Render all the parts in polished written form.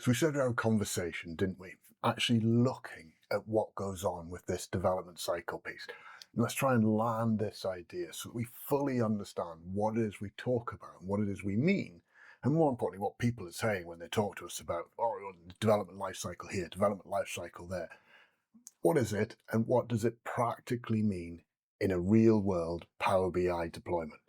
So we started our conversation, didn't we? Actually looking at what goes on with this development cycle piece. And let's try and land this idea so that we fully understand what it is we talk about and what it is we mean. And more importantly, what people are saying when they talk to us about, oh, development life cycle here, development life cycle there. What is it and what does it practically mean in a real world Power BI deployment?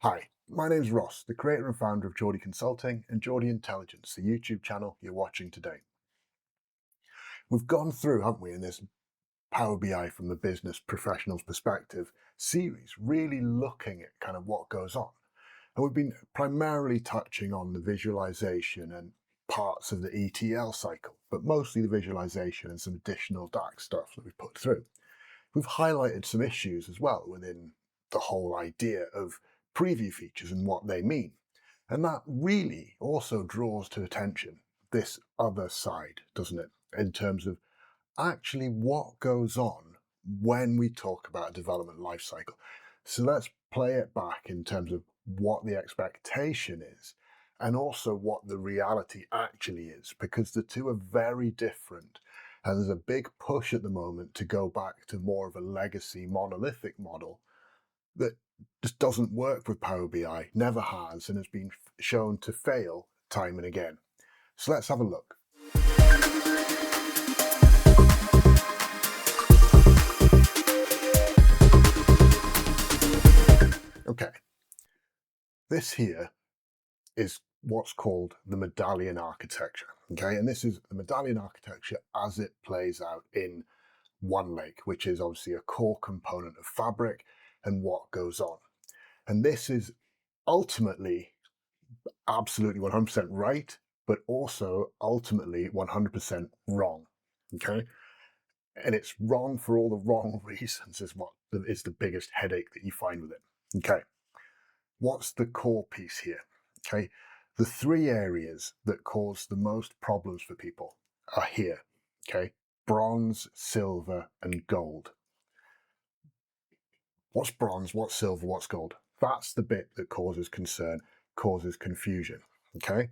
Hi, my name's Ross, the creator and founder of Geordie Consulting and Geordie Intelligence, the YouTube channel you're watching today. We've gone through, haven't we, in this Power BI from the business professional's perspective series, really looking at kind of what goes on. And we've been primarily touching on the visualization and parts of the ETL cycle, but mostly the visualization and some additional DAX stuff that we've put through. We've highlighted some issues as well within the whole idea of preview features and what they mean. And that really also draws to attention this other side, doesn't it? In terms of actually what goes on when we talk about a development lifecycle. So let's play it back in terms of what the expectation is and also what the reality actually is, because the two are very different. And there's a big push at the moment to go back to more of a legacy monolithic model that just doesn't work with Power BI, never has, and has been shown to fail time and again. So let's have a look. Okay, this here is what's called the Medallion Architecture. Okay, and this is the Medallion Architecture as it plays out in OneLake, which is obviously a core component of Fabric and what goes on. And this is ultimately absolutely 100% right, but also ultimately 100% wrong. Okay, and it's wrong for all the wrong reasons is what is the biggest headache that you find with it. Okay, what's the core piece here? Okay, the three areas that cause the most problems for people are here. Okay, bronze, silver, and gold. What's bronze, what's silver, what's gold? That's the bit that causes concern, causes confusion. Okay,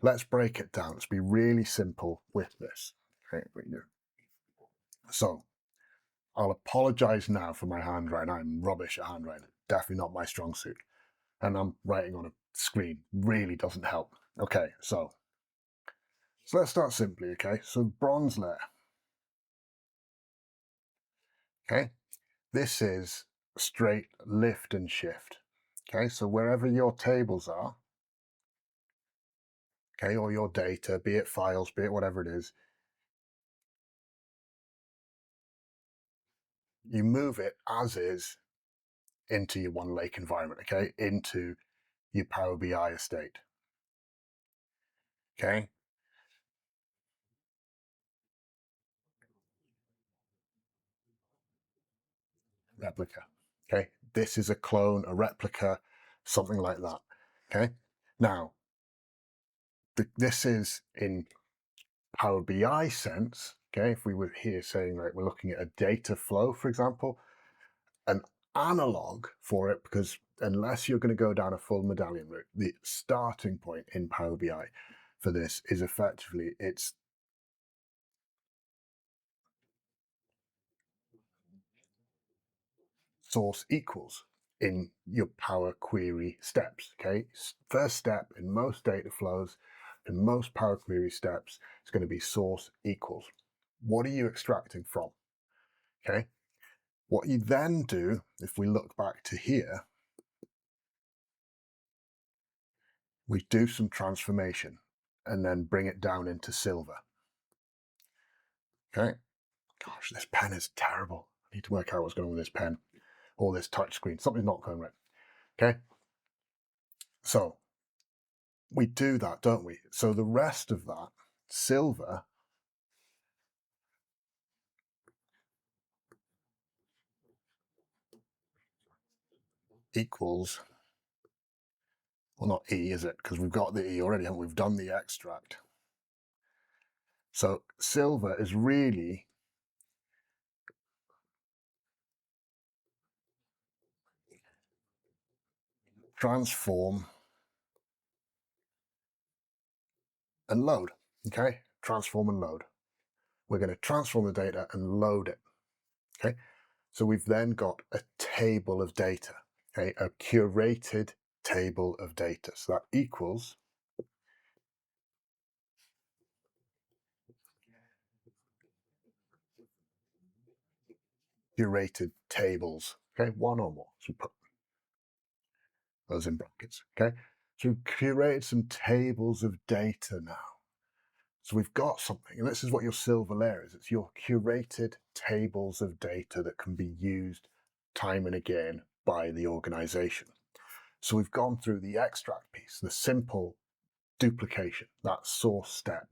let's break it down. Let's be really simple with this. Okay, so I'll apologize now for my handwriting. I'm rubbish at handwriting. Definitely not my strong suit. And I'm writing on a screen. Really doesn't help. Okay, so let's start simply, okay? So bronze layer. Okay, this is straight lift and shift. Okay, so wherever your tables are, okay, or your data, be it files, be it whatever it is, you move it as is into your OneLake environment, okay, into your Power BI estate. Okay, replica. Okay, this is a clone, a replica, something like that. Okay, now this is in Power BI sense. Okay, if we were here saying like we're looking at a data flow, for example, an analog for it, because unless you're going to go down a full medallion route, the starting point in Power BI for this is effectively it's source equals in your Power Query steps. Okay, first step in most data flows, in most Power Query steps, is going to be source equals. What are you extracting from? Okay, what you then do, if we look back to here, we do some transformation and then bring it down into silver. Okay, gosh, this pen is terrible. I need to work out what's going on with this pen or this touch screen. Something's not going right. Okay, so we do that, don't we? So the rest of that, silver, equals, well, not E, is it? Because we've got the E already, haven't we? We've done the extract. So silver is really transform and load. Okay, transform and load. We're going to transform the data and load it. Okay, so we've then got a table of data, okay, a curated table of data. So that equals curated tables, okay, one or more. So we put those in brackets, okay. So we've curated some tables of data now. So we've got something, and this is what your silver layer is. It's your curated tables of data that can be used time and again by the organization. So we've gone through the extract piece, the simple duplication, that source step.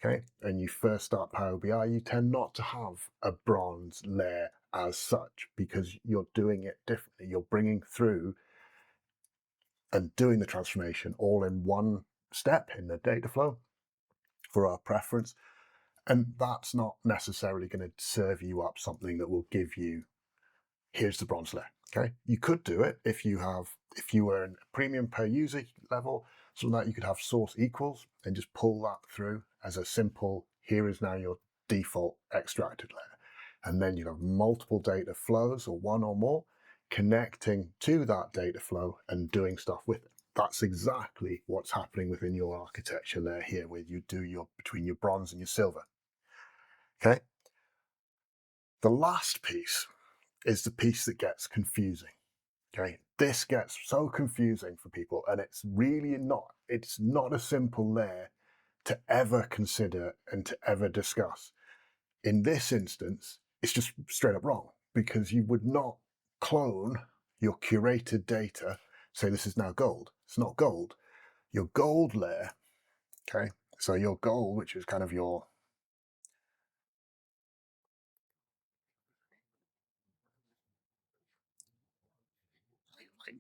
Okay, and you first start Power BI, you tend not to have a bronze layer as such because you're doing it differently. You're bringing through and doing the transformation all in one step in the data flow for our preference. And that's not necessarily going to serve you up something that will give you, here's the bronze layer. Okay, you could do it if you were in a premium per user level, so that you could have source equals and just pull that through as a simple, here is now your default extracted layer. And then you have multiple data flows or one or more connecting to that data flow and doing stuff with it. That's exactly what's happening within your architecture layer here, where you do your between your bronze and your silver. Okay. The last piece is the piece that gets confusing. Okay, this gets so confusing for people, and it's not a simple layer to ever consider and to ever discuss. In this instance, it's just straight up wrong, because you would not clone your curated data, say this is now gold. It's not gold. Your gold layer, okay, so your gold, which is kind of your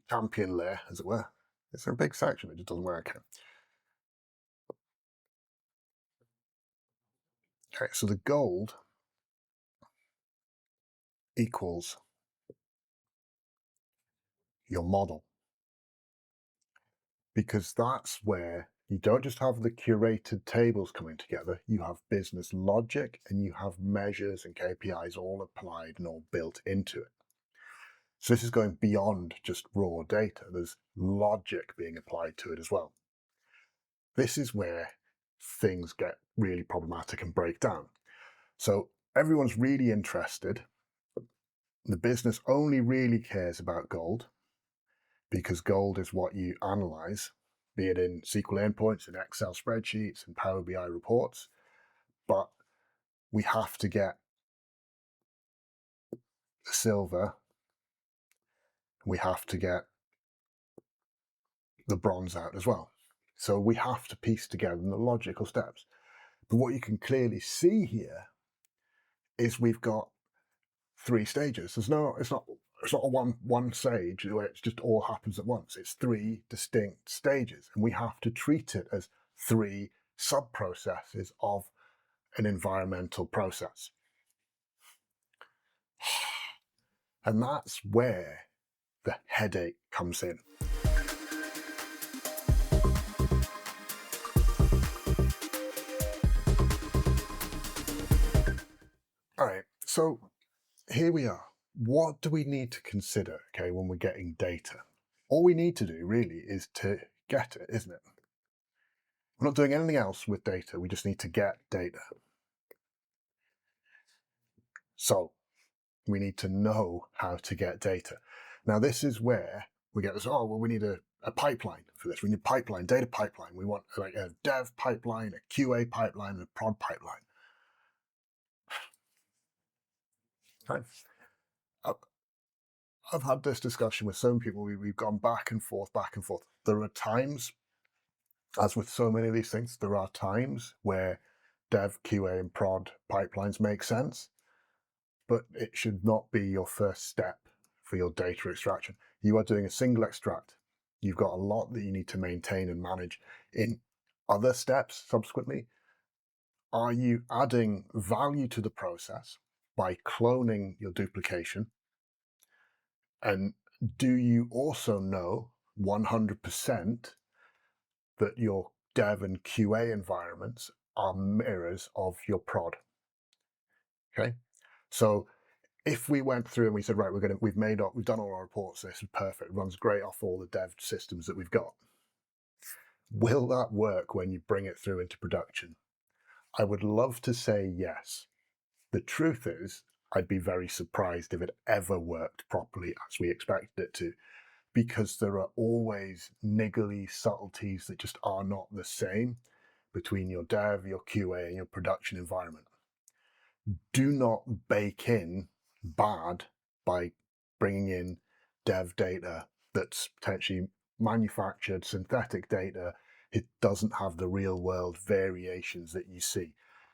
champion layer, as it were. It's a big section, it just doesn't work here. Okay, so the gold equals your model, because that's where you don't just have the curated tables coming together, you have business logic and you have measures and KPIs all applied and all built into it. So this is going beyond just raw data. There's logic being applied to it as well. This is where things get really problematic and break down. So everyone's really interested. The business only really cares about gold, because gold is what you analyze, be it in SQL endpoints, in Excel spreadsheets, and Power BI reports. But we have to get the silver, we have to get the bronze out as well. So we have to piece together the logical steps. But what you can clearly see here is we've got three stages. It's not a one stage where it just all happens at once. It's three distinct stages, and we have to treat it as three sub-processes of an environmental process. And that's where the headache comes in. All right, so here we are. What do we need to consider, okay, when we're getting data? All we need to do really is to get it, isn't it? We're not doing anything else with data. We just need to get data. So we need to know how to get data. Now, this is where we get this, oh, well, we need a pipeline for this. We need pipeline, data pipeline. We want like a dev pipeline, a QA pipeline, and a prod pipeline. Okay. I've had this discussion with some people. We've gone back and forth, back and forth. There are times, as with so many of these things, there are times where dev, QA, and prod pipelines make sense, but it should not be your first step for your data extraction. You are doing a single extract. You've got a lot that you need to maintain and manage. In other steps subsequently, are you adding value to the process by cloning your duplication? And do you also know 100% that your dev and QA environments are mirrors of your prod. Okay, so if we went through and we said, right, we've done all our reports, this is perfect, runs great off all the dev systems that we've got. Will that work when you bring it through into production? I would love to say yes. The truth is, I'd be very surprised if it ever worked properly as we expected it to, because there are always niggly subtleties that just are not the same between your dev, your QA, and your production environment. Do not bake in bad by bringing in dev data that's potentially manufactured, synthetic data. It doesn't have the real world variations that you see.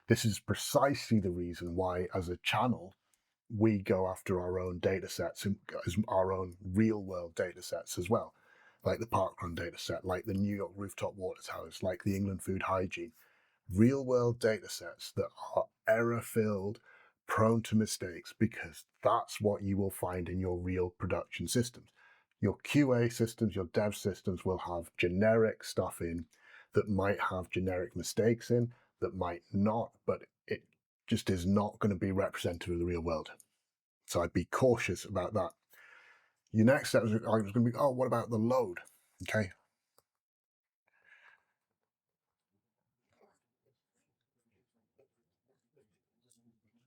This is precisely the reason why, as a channel, we go after our own data sets, as our own real world data sets as well, like the Parkrun data set, like the New York rooftop water towers, like the England food hygiene. Real world data sets that are error filled, prone to mistakes, because that's what you will find in your real production systems. Your QA systems, your dev systems will have generic stuff in that might have generic mistakes in, that might not, but it just is not going to be representative of the real world. So I'd be cautious about that. Your next step is going to be, oh, what about the load? Okay.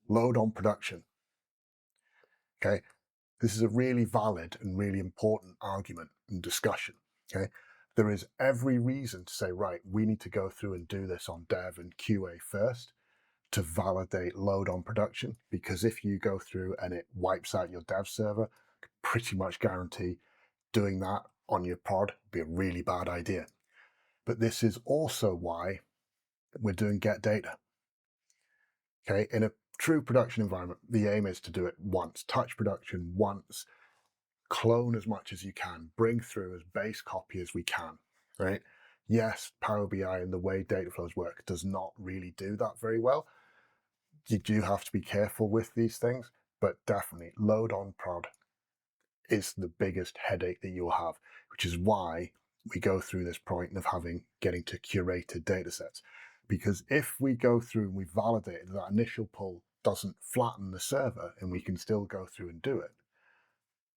Load on production. Okay. This is a really valid and really important argument and discussion. Okay. There is every reason to say, right, we need to go through and do this on dev and QA first to validate load on production, because if you go through and it wipes out your dev server, pretty much guarantee doing that on your prod would be a really bad idea. But this is also why we're doing get data. Okay, in a true production environment, the aim is to do it once, touch production once, clone as much as you can, bring through as base copy as we can, right? Yes, Power BI and the way data flows work does not really do that very well. You do have to be careful with these things, but definitely load on prod is the biggest headache that you'll have, which is why we go through this point of getting to curated data sets. Because if we go through and we validate that initial pull doesn't flatten the server and we can still go through and do it,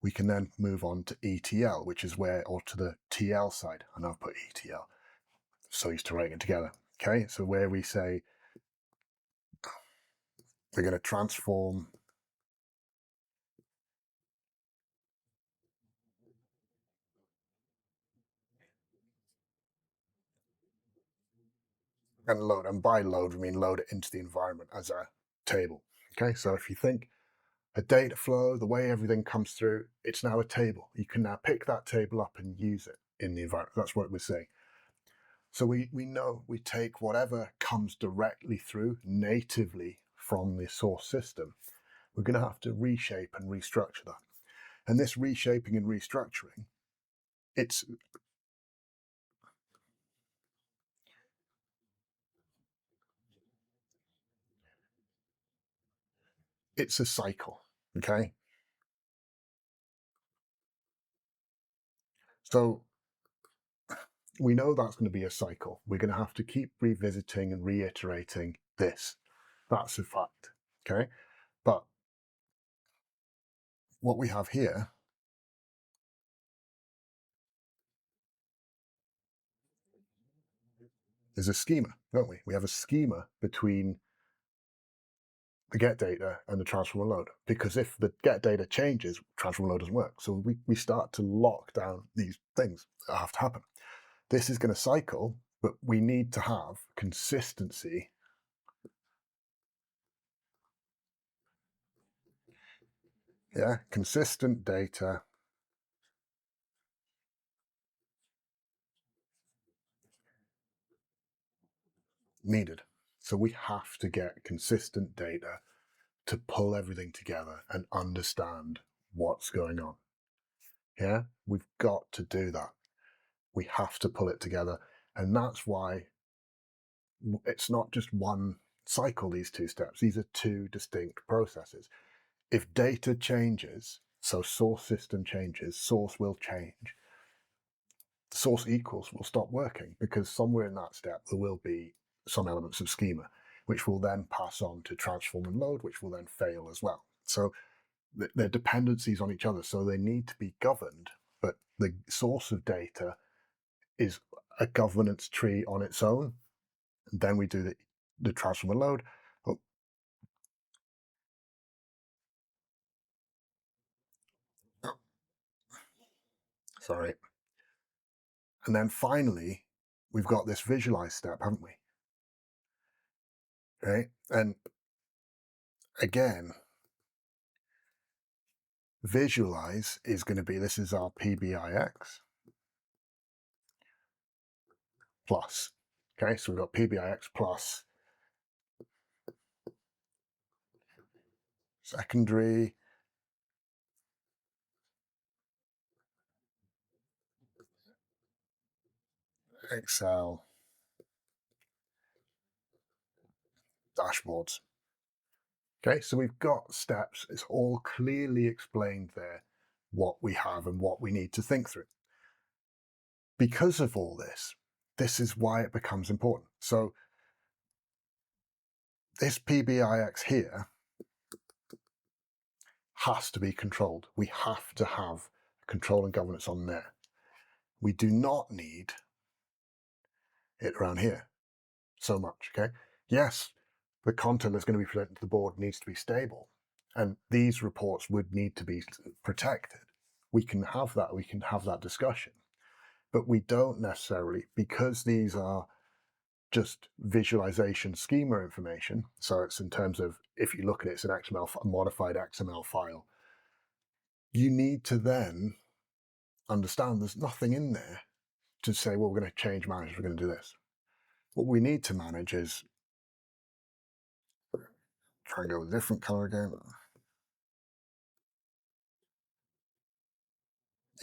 we can then move on to ETL, which is or to the TL side. I know I've put ETL, so used to writing it together. Okay, so where we say we're going to transform and load, and by load we mean load it into the environment as a table. Okay, so if you think a data flow, the way everything comes through, it's now a table. You can now pick that table up and use it in the environment. That's what we're saying. So we know we take whatever comes directly through natively from the source system. We're going to have to reshape and restructure that. And this reshaping and restructuring, it's a cycle. Okay. So we know that's going to be a cycle. We're going to have to keep revisiting and reiterating this. That's a fact. Okay. But what we have here is a schema, don't we? We have a schema between the get data and the transform and load. Because if the get data changes, transform and load doesn't work. So we start to lock down these things that have to happen. This is going to cycle, but we need to have consistency. Yeah, consistent data needed. So we have to get consistent data to pull everything together and understand what's going on. Yeah, we've got to do that. We have to pull it together. And that's why it's not just one cycle, these two steps. These are two distinct processes. If data changes, so source system changes, source will change. source equals will stop working because somewhere in that step there will be some elements of schema, which will then pass on to transform and load, which will then fail as well. So they're dependencies on each other, so they need to be governed, but the source of data is a governance tree on its own. And then we do the transform and load. Oh, oh, sorry. And then finally, we've got this visualize step, haven't we? Right? And again, visualize is going to be, this is our PBIX plus. Okay, so we've got PBIX plus secondary, Excel, dashboards. Okay, so we've got steps. It's all clearly explained there, what we have and what we need to think through. Because of all this, this is why it becomes important. So this PBIX here has to be controlled. We have to have control and governance on there. We do not need it around here so much, okay? Yes, the content that's going to be presented to the board needs to be stable, and these reports would need to be protected. We can have that discussion, but we don't necessarily, because these are just visualization schema information. So it's in terms of, if you look at it, it's an XML, a modified XML file. You need to then understand there's nothing in there to say, well, we're going to change manage, we're going to do this. What we need to manage is, try and go with a different color again.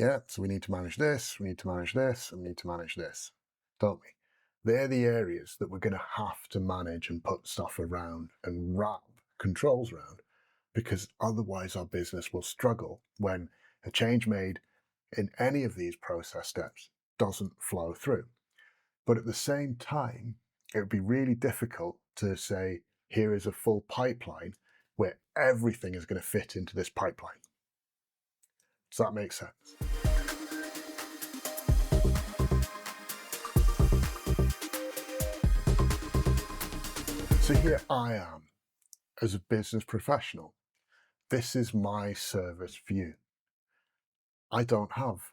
Yeah, so we need to manage this, we need to manage this, and we need to manage this, don't we? They're the areas that we're going to have to manage and put stuff around and wrap controls around, because otherwise our business will struggle when a change made in any of these process steps doesn't flow through. But at the same time, it would be really difficult to say, here is a full pipeline where everything is going to fit into this pipeline. Does that make sense? So here I am as a business professional. This is my service view. I don't have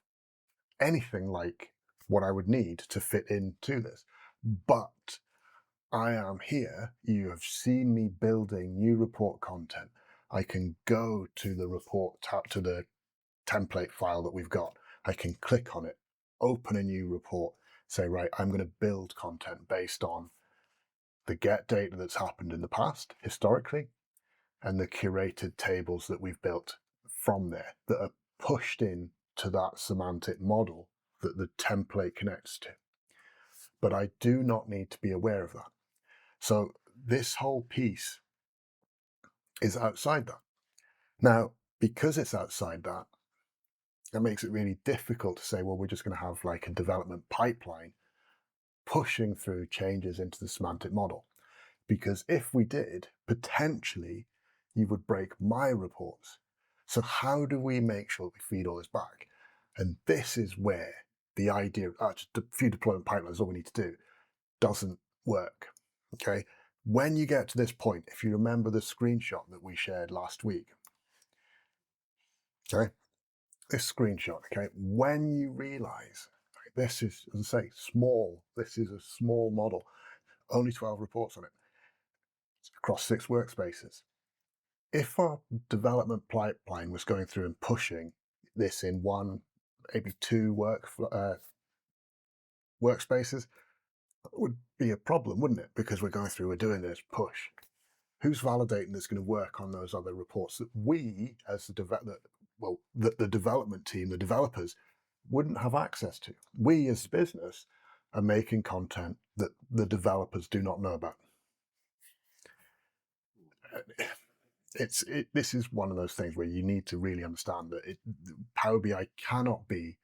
anything like what I would need to fit into this, but I am here. You have seen me building new report content. I can go to the report tab, to the template file that we've got. I can click on it, open a new report, say, right, I'm going to build content based on the get data that's happened in the past, historically, and the curated tables that we've built from there that are pushed in to that semantic model that the template connects to. But I do not need to be aware of that. So this whole piece is outside that. Now, because it's outside that, that makes it really difficult to say, well, we're just going to have like a development pipeline pushing through changes into the semantic model. Because if we did, potentially you would break my reports. So how do we make sure we feed all this back? And this is where the idea of just a few deployment pipelines, all we need to do, doesn't work. Okay. When you get to this point, if you remember the screenshot that we shared last week, okay, this screenshot, okay, when you realize, right, this is, as I say, small, this is a small model, only 12 reports on it, it's across 6 workspaces. If our development pipeline was going through and pushing this in 1, maybe 2 workspaces, that would be a problem, wouldn't it? Because we're going through, we're doing this push. Who's validating that's going to work on those other reports that we, as the development team, the developers, wouldn't have access to? We, as a business, are making content that the developers do not know about. This is one of those things where you need to really understand that Power BI cannot be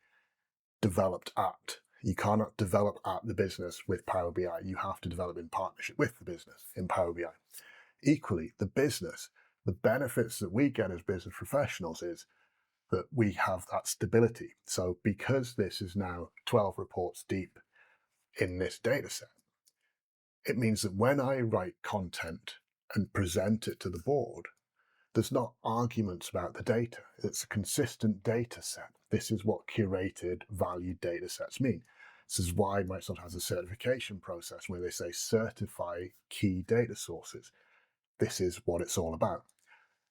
developed at. You cannot develop at the business with Power BI. You have to develop in partnership with the business in Power BI. Equally, the business, the benefits that we get as business professionals is that we have that stability. So because this is now 12 reports deep in this data set, it means that when I write content and present it to the board, there's not arguments about the data. It's a consistent data set. This is what curated, valued data sets mean. This is why Microsoft has a certification process where they say certify key data sources. This is what it's all about.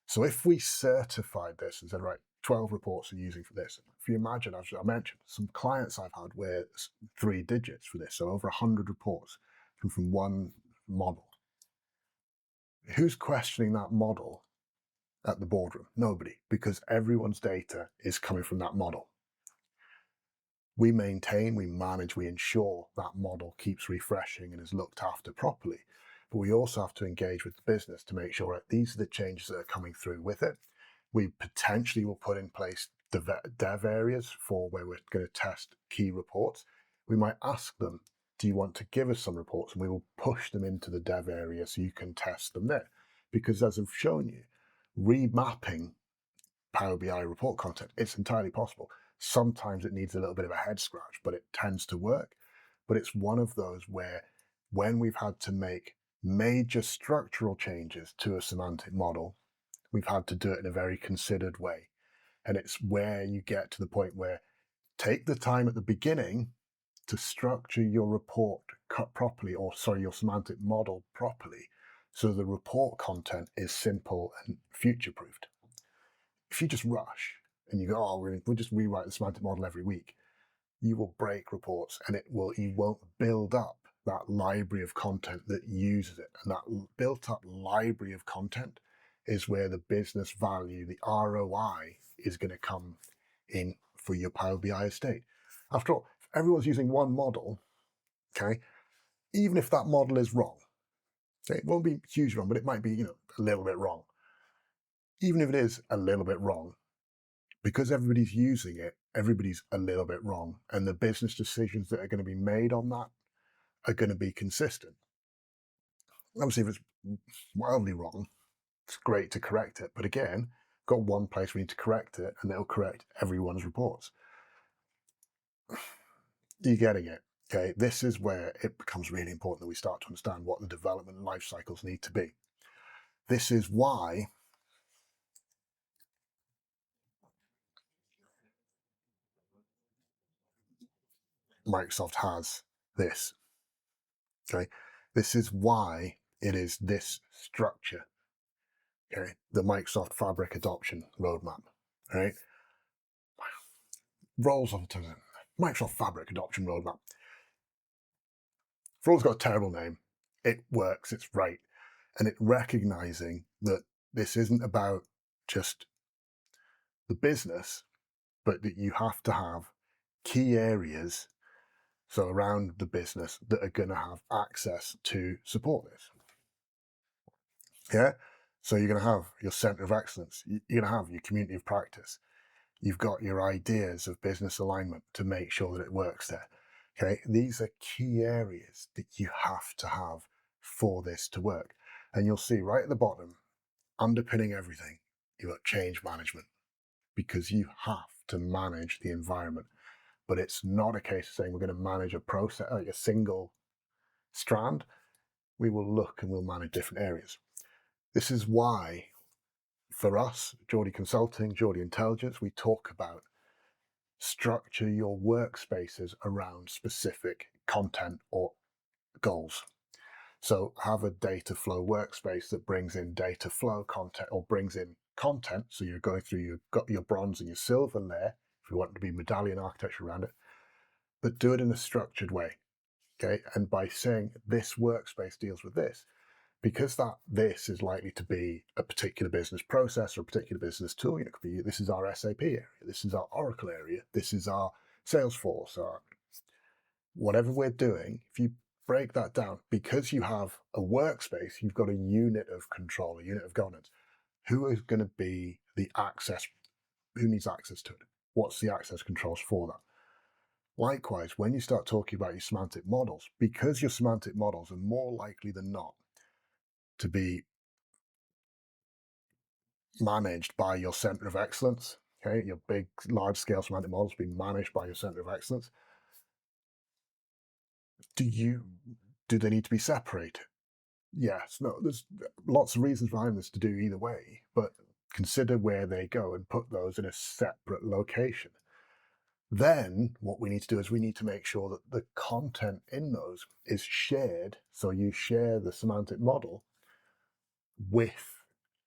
So if we certified this and said, right, 12 reports are using for this, if you imagine, as I mentioned, some clients I've had where it's 3 digits for this, so over 100 reports come from one model. Who's questioning that model at the boardroom? Nobody, because everyone's data is coming from that model. We maintain, we manage, we ensure that model keeps refreshing and is looked after properly. But we also have to engage with the business to make sure that these are the changes that are coming through with it. We potentially will put in place dev areas for where we're going to test key reports. We might ask them, do you want to give us some reports? And we will push them into the dev area so you can test them there. Because as I've shown you, remapping Power BI report content, it's entirely possible. Sometimes it needs a little bit of a head scratch, but it tends to work. But it's one of those where when we've had to make major structural changes to a semantic model, we've had to do it in a very considered way. And it's where you get to the point where take the time at the beginning to structure your report properly, or sorry, your semantic model properly, so the report content is simple and future-proofed. If you just rush and you go, oh, we'll just rewrite the semantic model every week, you will break reports and you won't build up that library of content that uses it. And that built up library of content is where the business value, the ROI, is going to come in for your Power BI estate. After all, if everyone's using one model, okay, even if that model is wrong, okay, it won't be huge wrong, but it might be, a little bit wrong. Even if it is a little bit wrong, because everybody's using it, everybody's a little bit wrong. And the business decisions that are going to be made on that are going to be consistent. Obviously, if it's wildly wrong, it's great to correct it. But again, got one place we need to correct it, and it'll correct everyone's reports. You're getting it. Okay, this is where it becomes really important that we start to understand what the development life cycles need to be. This is why Microsoft has this. Okay, this is why it is this structure. Okay, the Microsoft Fabric adoption roadmap. Right, rolls off the tongue. Microsoft Fabric adoption roadmap. For all it's got a terrible name, it works. It's right, and it recognizing that this isn't about just the business, but that you have to have key areas, so around the business, that are going to have access to support this. Yeah, so you're going to have your center of excellence. You're going to have your community of practice. You've got your ideas of business alignment to make sure that it works there. Okay, these are key areas that you have to have for this to work. And you'll see right at the bottom, underpinning everything, you've got change management, because you have to manage the environment. But it's not a case of saying we're going to manage a process, like a single strand. We will look and we'll manage different areas. This is why, for us, Geordie Consulting, Geordie Intelligence, we talk about structure your workspaces around specific content or goals. So have a data flow workspace that brings in data flow content, or brings in content. So you're going through, you've got your bronze and your silver layer, if you want to be medallion architecture around it, but do it in a structured way. Okay. And by saying this workspace deals with this, because this is likely to be a particular business process or a particular business tool. It could be, this is our SAP area, this is our Oracle area, this is our Salesforce, or whatever we're doing. If you break that down, because you have a workspace, you've got a unit of control, a unit of governance. Who is going to be the access? Who needs access to it? What's the access controls for that? Likewise, when you start talking about your semantic models, because your semantic models are more likely than not to be managed by your center of excellence, okay, your big, large-scale semantic models being managed by your center of excellence, do they need to be separated? Yes, no, there's lots of reasons behind this to do either way, but consider where they go and put those in a separate location. Then what we need to do is we need to make sure that the content in those is shared. So you share the semantic model with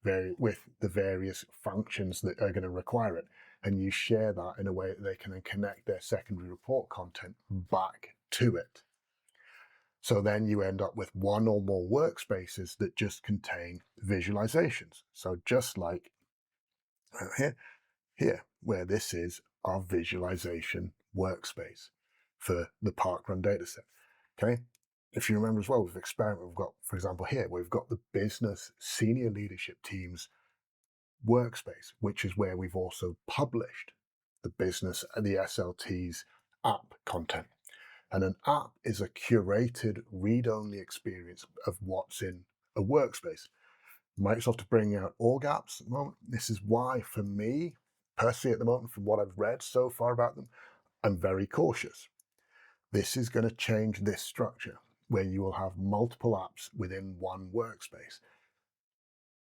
with the various functions that are going to require it. And you share that in a way that they can then connect their secondary report content back to it. So then you end up with one or more workspaces that just contain visualizations. So just like here, where this is our visualization workspace for the parkrun dataset. Okay. If you remember as well, with experiment, we've got, for example, here, we've got the business senior leadership teams workspace, which is where we've also published the business and the SLT's app content. And an app is a curated read-only experience of what's in a workspace. Microsoft are bringing out org apps at the moment. This is why, for me, personally at the moment, from what I've read so far about them, I'm very cautious. This is going to change this structure where you will have multiple apps within one workspace.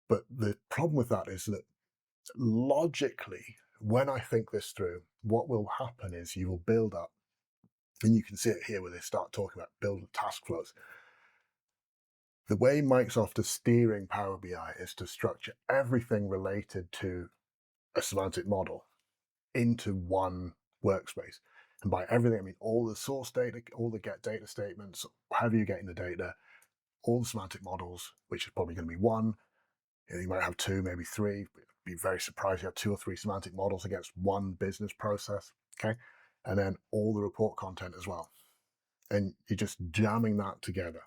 But the problem with that is that logically, when I think this through, what will happen is you will build up, and you can see it here where they start talking about build task flows. The way Microsoft is steering Power BI is to structure everything related to a semantic model into one workspace. And by everything, I mean all the source data, all the get data statements, however you're getting the data, all the semantic models, which is probably going to be one. You might have two, maybe three. Be very surprised you have two or three semantic models against one business process. Okay. And then all the report content as well. And you're just jamming that together.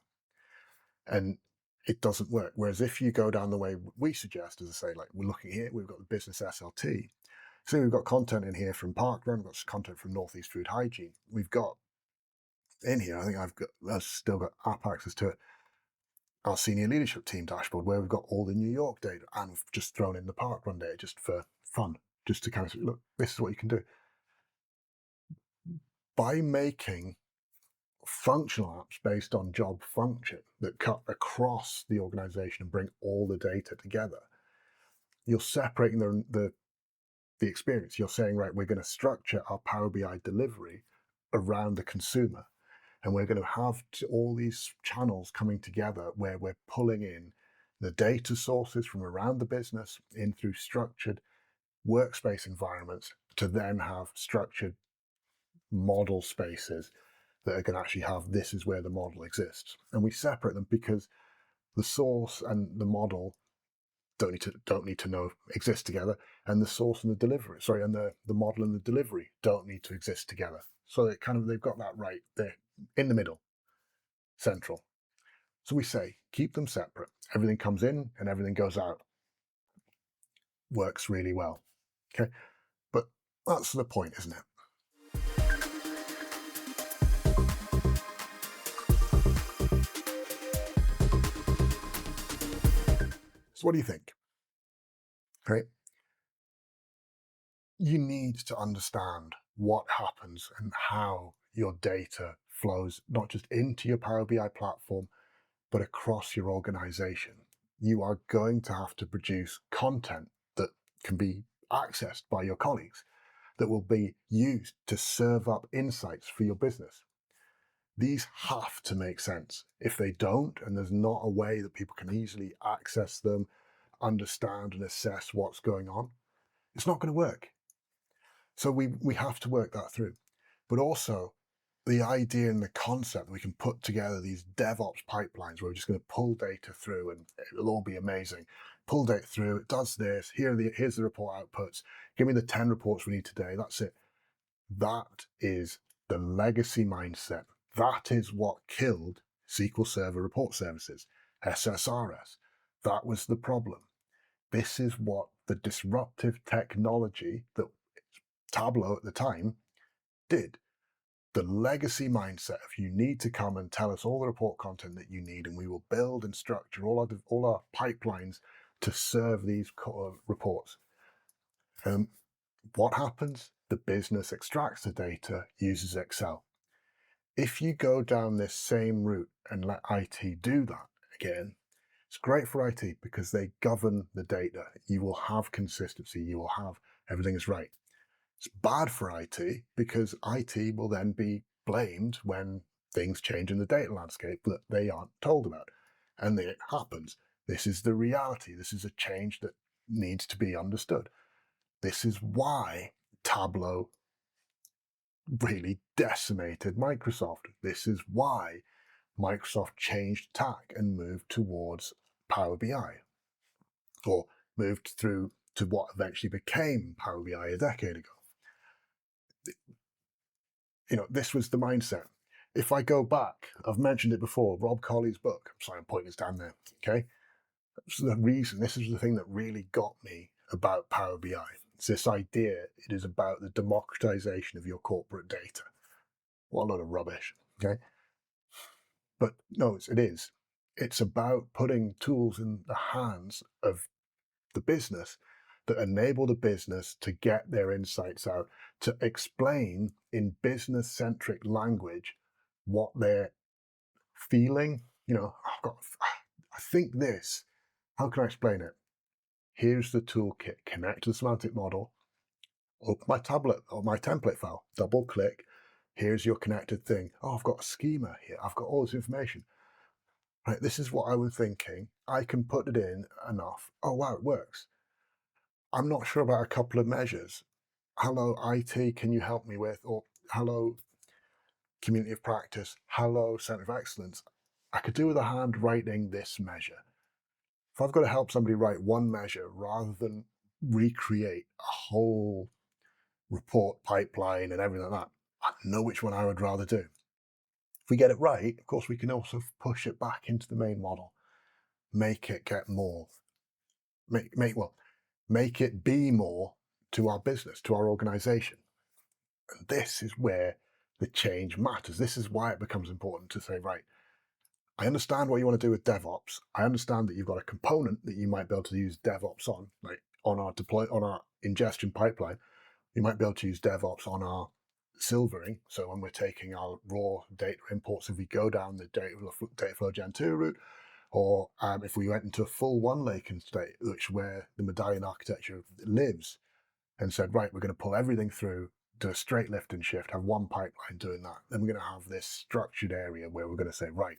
And it doesn't work. Whereas if you go down the way we suggest, as I say, like we're looking here, we've got the business SLT. So we've got content in here from Parkrun, we've got content from Northeast Food Hygiene. We've got in here, I think I've still got app access to it, our senior leadership team dashboard, where we've got all the New York data, and we've just thrown in the Parkrun data just for fun, just to kind of say, look, this is what you can do. By making functional apps based on job function that cut across the organization and bring all the data together, you're separating the experience. You're saying, right, we're going to structure our Power BI delivery around the consumer, and we're going to have all these channels coming together where we're pulling in the data sources from around the business in through structured workspace environments to then have structured model spaces that are going to actually have this is where the model exists. And we separate them because the source and the model don't need to know exist together, and the source and the delivery, sorry, and the model and the delivery don't need to exist together. So it kind of they've got that right there in the middle, central. So we say keep them separate. Everything comes in and everything goes out. Works really well. Okay, but that's the point, isn't it? So what do you think? Right? You need to understand what happens and how your data flows, not just into your Power BI platform, but across your organization. You are going to have to produce content that can be accessed by your colleagues, that will be used to serve up insights for your business. These have to make sense. If they don't, and there's not a way that people can easily access them, understand and assess what's going on, it's not going to work. So we have to work that through. But also the idea and the concept that we can put together these DevOps pipelines where we're just going to pull data through and it'll all be amazing. Pull data through, it does this, here's the report outputs, give me the 10 reports we need today, that's it. That is the legacy mindset. That is what killed SQL Server report services, SSRS. That was the problem. This is what the disruptive technology that Tableau at the time did. The legacy mindset of you need to come and tell us all the report content that you need, and we will build and structure all our pipelines to serve these reports. What happens? The business extracts the data, uses Excel. If you go down this same route and let IT do that again, it's great for IT because they govern the data. You will have consistency. You will have everything is right. It's bad for IT because IT will then be blamed when things change in the data landscape that they aren't told about. And it happens. This is the reality. This is a change that needs to be understood. This is why Tableau really decimated Microsoft. This is why Microsoft changed tack and moved towards Power BI, or moved through to what eventually became Power BI a decade ago. This was the mindset. If I go back, I've mentioned it before, Rob Colley's book. Sorry, I'm pointing this down there. Okay. This is the thing that really got me about Power BI. It's this idea it is about the democratization of your corporate data. What a load of rubbish. Okay. But no, it is. It's about putting tools in the hands of the business that enable the business to get their insights out, to explain in business-centric language what they're feeling. I think this. How can I explain it? Here's the toolkit. Connect to the semantic model. Open my tablet or my template file. Double click. Here's your connected thing. Oh, I've got a schema here. I've got all this information. Right, this is what I was thinking. I can put it in enough. Oh, wow, it works. I'm not sure about a couple of measures. Hello, IT, can you help me with? Or hello, community of practice. Hello, center of excellence. I could do with a hand writing this measure. If I've got to help somebody write one measure rather than recreate a whole report pipeline and everything like that, I know which one I would rather do. If we get it right, of course, we can also push it back into the main model, make it get more, make it be more to our business, to our organization. And this is where the change matters. This is why it becomes important to say, right, I understand what you want to do with DevOps. I understand that you've got a component that you might be able to use DevOps on, like on our ingestion pipeline. You might be able to use DevOps on our silvering. So when we're taking our raw data imports, if we go down the data flow Gen 2 route, or if we went into a full one lake state, which where the Medallion architecture lives, and said, right, we're going to pull everything through, do a straight lift and shift, have one pipeline doing that. Then we're going to have this structured area where we're going to say, right,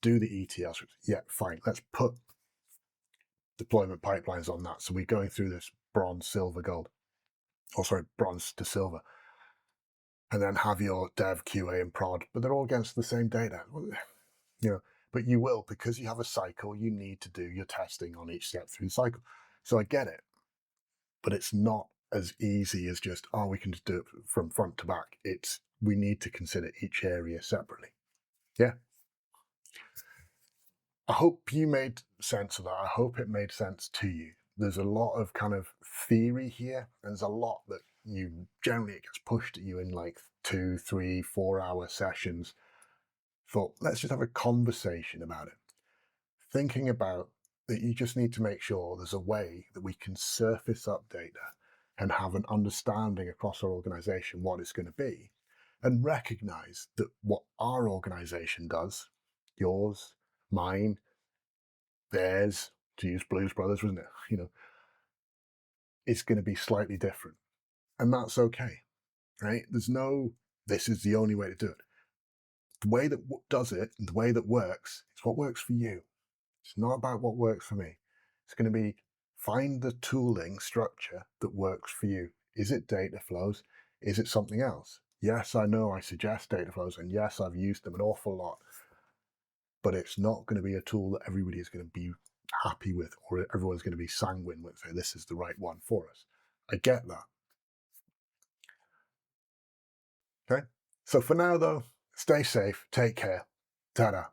do the ETL scripts. Yeah, fine. Let's put deployment pipelines on that. So we're going through this bronze, silver, gold. Bronze to silver. And then have your dev, QA, and prod, but they're all against the same data. But you will, because you have a cycle, you need to do your testing on each step through the cycle. So I get it, but it's not as easy as just, we can just do it from front to back. We need to consider each area separately. Yeah. I hope you made sense of that. I hope it made sense to you. There's a lot of kind of theory here, and there's a lot that it gets pushed at you in like 2, 3, 4 hour sessions. Thought, let's just have a conversation about it. Thinking about that you just need to make sure there's a way that we can surface up data and have an understanding across our organization what it's going to be, and recognize that what our organization does, yours, mine, theirs, to use Blues Brothers, wasn't it? It's going to be slightly different. And that's okay, right? This is the only way to do it. The way that does it, and the way that works, is what works for you. It's not about what works for me. It's going to be find the tooling structure that works for you. Is it data flows? Is it something else? Yes, I know I suggest data flows, and yes, I've used them an awful lot, but it's not going to be a tool that everybody is going to be happy with, or everyone's going to be sanguine with, say, this is the right one for us. I get that. Okay. So for now, though, stay safe, take care. Ta-da.